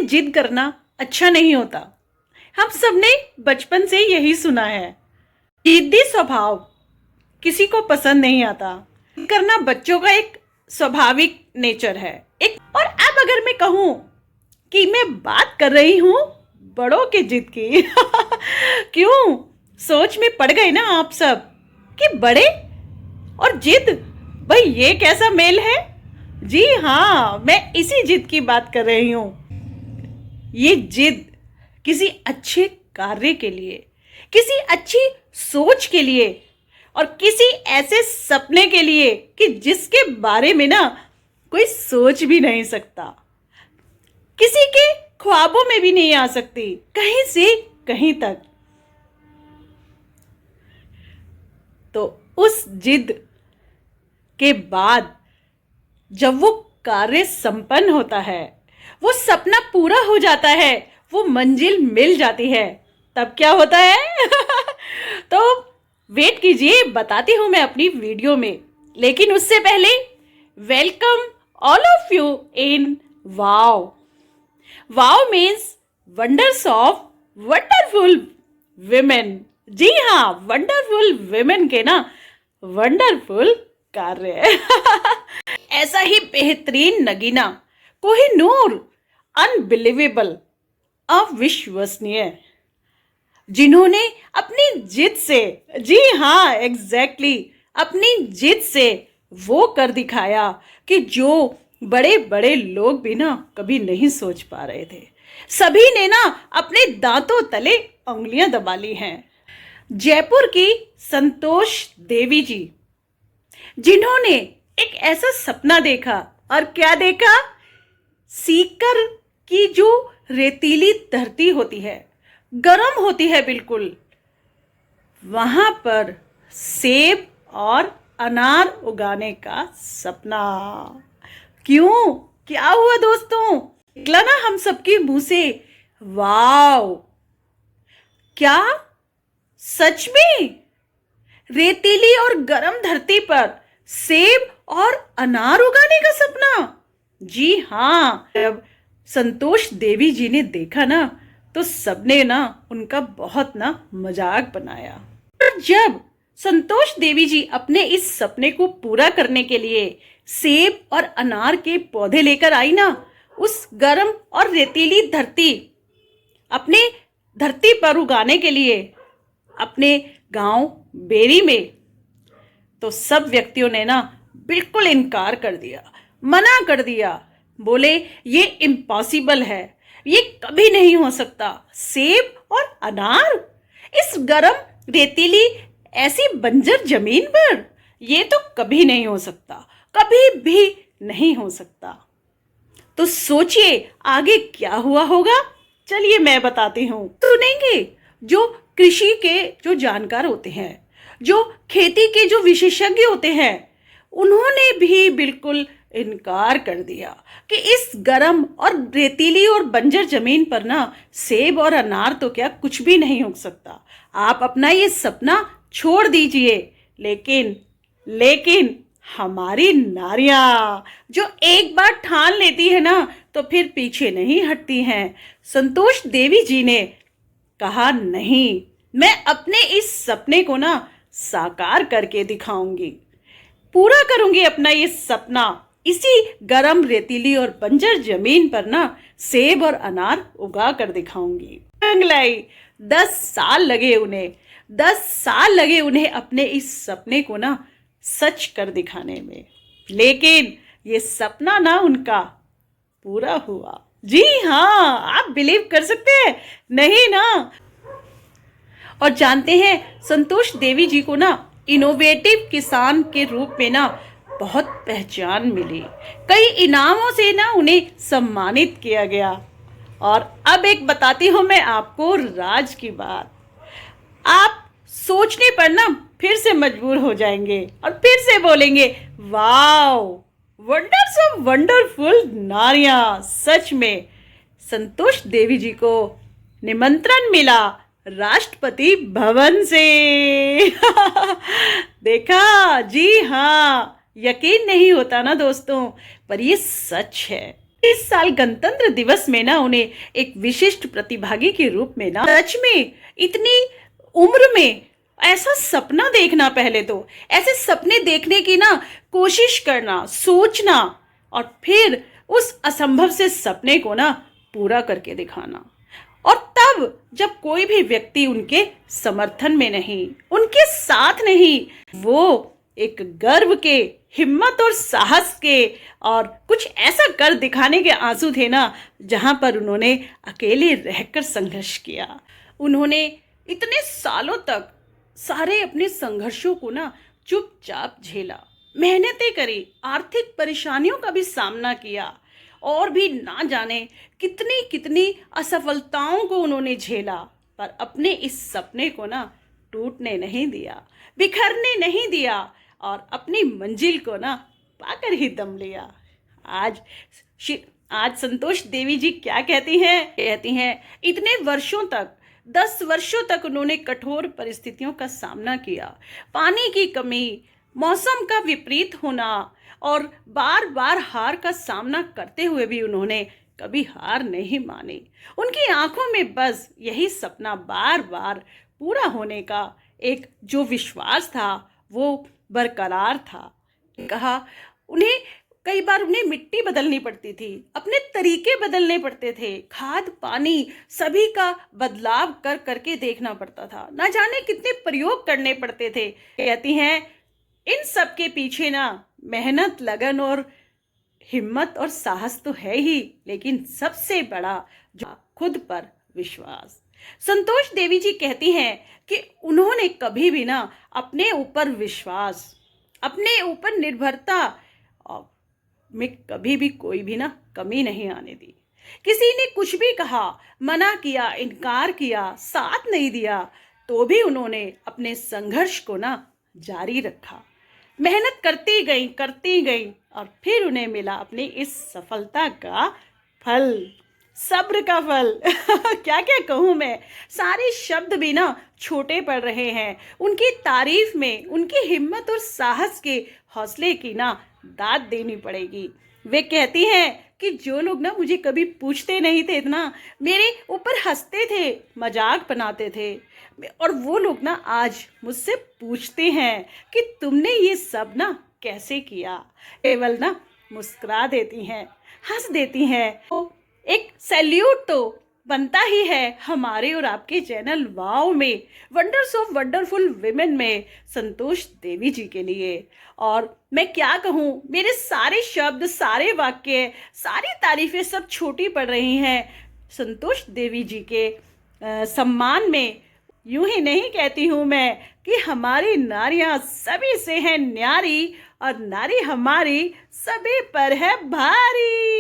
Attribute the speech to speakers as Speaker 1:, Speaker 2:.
Speaker 1: जिद करना अच्छा नहीं होता। हम सबने बचपन से यही सुना है। जिद्दी स्वभाव किसी को पसंद नहीं आता। करना बच्चों का एक स्वाभाविक नेचर है। और अब अगर मैं कहूँ कि मैं बात कर रही हूँ बड़ों के जिद की क्यों सोच में पड़ गए ना आप सब कि बड़े और जिद, भाई ये कैसा मेल है। जी हाँ, मैं इसी जिद की बात कर रही हूँ। ये जिद किसी अच्छे कार्य के लिए, किसी अच्छी सोच के लिए और किसी ऐसे सपने के लिए कि जिसके बारे में ना कोई सोच भी नहीं सकता, किसी के ख्वाबों में भी नहीं आ सकती, कहीं से कहीं तक। तो उस जिद के बाद जब वो कार्य संपन्न होता है, वो सपना पूरा हो जाता है, वो मंजिल मिल जाती है, तब क्या होता है तो वेट कीजिए, बताती हूं मैं अपनी वीडियो में। लेकिन उससे पहले welcome all of you in wow. Wow means wonders of wonderful women. जी हाँ, वंडरफुल विमेन के ना वंडरफुल कार्य ऐसा ही बेहतरीन नगीना, कोहिनूर, अनबिलीवेबल, अविश्वसनीय, जिन्होंने अपनी जिद से, जी हाँ एग्जैक्टली, अपनी जिद से वो कर दिखाया कि जो बड़े बड़े लोग भी ना कभी नहीं सोच पा रहे थे। सभी ने ना अपने दांतों तले उंगलियां दबा ली हैं। जयपुर की संतोष देवी जी, जिन्होंने एक ऐसा सपना देखा, और क्या देखा, सीकर की जो रेतीली धरती होती है, गर्म होती है बिल्कुल, वहां पर सेब और अनार उगाने का सपना। क्यों, क्या हुआ दोस्तों, निकला ना हम सबके मुंह से वाव। क्या सच में रेतीली और गर्म धरती पर सेब और अनार उगाने का सपना? जी हाँ, जब संतोष देवी जी ने देखा ना तो सबने ना उनका बहुत ना मजाक बनाया। और जब संतोष देवी जी अपने इस सपने को पूरा करने के लिए सेब और अनार के पौधे लेकर आई ना, उस गर्म और रेतीली धरती, अपने धरती पर उगाने के लिए अपने गांव बेरी में, तो सब व्यक्तियों ने ना बिल्कुल इनकार कर दिया, मना कर दिया। बोले ये इम्पॉसिबल है, ये कभी नहीं हो सकता। सेब और अनार इस गर्म रेतीली ऐसी बंजर जमीन पर, ये तो कभी नहीं हो सकता, कभी भी नहीं हो सकता। तो सोचिए आगे क्या हुआ होगा। चलिए मैं बताती हूँ, सुनेंगे। जो कृषि के जो जानकार होते हैं, जो खेती के जो विशेषज्ञ होते हैं, उन्होंने भी बिल्कुल इनकार कर दिया कि इस गर्म और रेतीली और बंजर जमीन पर ना सेब और अनार तो क्या कुछ भी नहीं उग सकता। आप अपना ये सपना छोड़ दीजिए। लेकिन हमारी नारियां जो एक बार ठान लेती है ना तो फिर पीछे नहीं हटती हैं। संतोष देवी जी ने कहा नहीं, मैं अपने इस सपने को ना साकार करके दिखाऊंगी, पूरा करूंगी अपना ये सपना। इसी गरम रेतीली और बंजर जमीन पर ना सेब और अनार उगा कर दिखाऊंगी। लाई 10 साल लगे उन्हें, 10 साल लगे उन्हें अपने इस सपने को ना सच कर दिखाने में। लेकिन ये सपना ना उनका पूरा हुआ। जी हाँ, आप बिलीव कर सकते हैं, नहीं ना। और जानते हैं, संतोष देवी जी को ना इनोवेटिव किसान के रूप में ना बहुत पहचान मिली। कई इनामों से ना उन्हें सम्मानित किया गया। और अब एक बताती हूँ मैं आपको राज की बात। आप सोचने पर ना फिर से मजबूर हो जाएंगे और फिर से बोलेंगे वाओ, वंडर्स ऑफ वंडरफुल नारियां। सच में संतोष देवी जी को निमंत्रण मिला राष्ट्रपति भवन से देखा, जी हाँ, यकीन नहीं होता ना दोस्तों, पर ये सच है। इस साल गणतंत्र दिवस में ना उन्हें एक विशिष्ट प्रतिभागी के रूप में ना सच में इतनी उम्र में ऐसा सपना देखना, पहले तो ऐसे सपने देखने की ना कोशिश करना, सोचना और फिर उस असंभव से सपने को ना पूरा करके दिखाना। और तब जब कोई भी व्यक्ति उनके समर्थन में नहीं, उनके साथ नहीं, वो एक गर्व के, हिम्मत और साहस के और कुछ ऐसा कर दिखाने के आंसू थे ना, जहां पर उन्होंने अकेले रहकर संघर्ष किया। उन्होंने इतने सालों तक सारे अपने संघर्षों को ना चुपचाप झेला, मेहनतें करी, आर्थिक परेशानियों का भी सामना किया और भी ना जाने कितनी कितनी असफलताओं को उन्होंने झेला, पर अपने इस सपने को ना टूटने नहीं दिया, बिखरने नहीं दिया और अपनी मंजिल को ना पाकर ही दम लिया। आज आज संतोष देवी जी क्या कहती हैं इतने वर्षों तक, 10 वर्षों तक उन्होंने कठोर परिस्थितियों का सामना किया, पानी की कमी, मौसम का विपरीत होना और बार बार हार का सामना करते हुए भी उन्होंने कभी हार नहीं मानी। उनकी आंखों में बस यही सपना बार बार पूरा होने का एक जो विश्वास था वो बरकरार था। कहा उन्हें कई बार उन्हें मिट्टी बदलनी पड़ती थी, अपने तरीके बदलने पड़ते थे, खाद पानी सभी का बदलाव कर करके देखना पड़ता था, ना जाने कितने प्रयोग करने पड़ते थे। कहती हैं इन सब के पीछे ना मेहनत, लगन और हिम्मत और साहस तो है ही, लेकिन सबसे बड़ा जो खुद पर विश्वास। संतोष देवी जी कहती हैं कि उन्होंने कभी भी ना अपने ऊपर विश्वास, अपने ऊपर निर्भरता में कभी भी कोई भी ना कमी नहीं आने दी। किसी ने कुछ भी कहा, मना किया, इनकार किया, साथ नहीं दिया, तो भी उन्होंने अपने संघर्ष को ना जारी रखा, मेहनत करती गई और फिर उन्हें मिला अपनी इस सफलता का फल, सब्र का फल। क्या क्या कहूँ मैं, सारे शब्द भी ना छोटे पड़ रहे हैं उनकी तारीफ में। उनकी हिम्मत और साहस के हौसले की ना दाद देनी पड़ेगी। वे कहती हैं कि जो लोग ना मुझे कभी पूछते नहीं थे ना, मेरे ऊपर हंसते थे, मजाक बनाते थे, और वो लोग ना आज मुझसे पूछते हैं कि तुमने ये सब ना कैसे किया। केवल ना मुस्कुरा देती हैं, हंस देती हैं। तो एक सैल्यूट तो बनता ही है हमारे और आपके चैनल वाव में, वंडर्स ऑफ वंडरफुल विमेन में संतोष देवी जी के लिए। और मैं क्या कहूँ, मेरे सारे शब्द, सारे वाक्य, सारी तारीफें सब छोटी पड़ रही हैं संतोष देवी जी के सम्मान में। यूं ही नहीं कहती हूँ मैं कि हमारी नारियां सभी से हैं न्यारी और नारी हमारी सभी पर है भारी।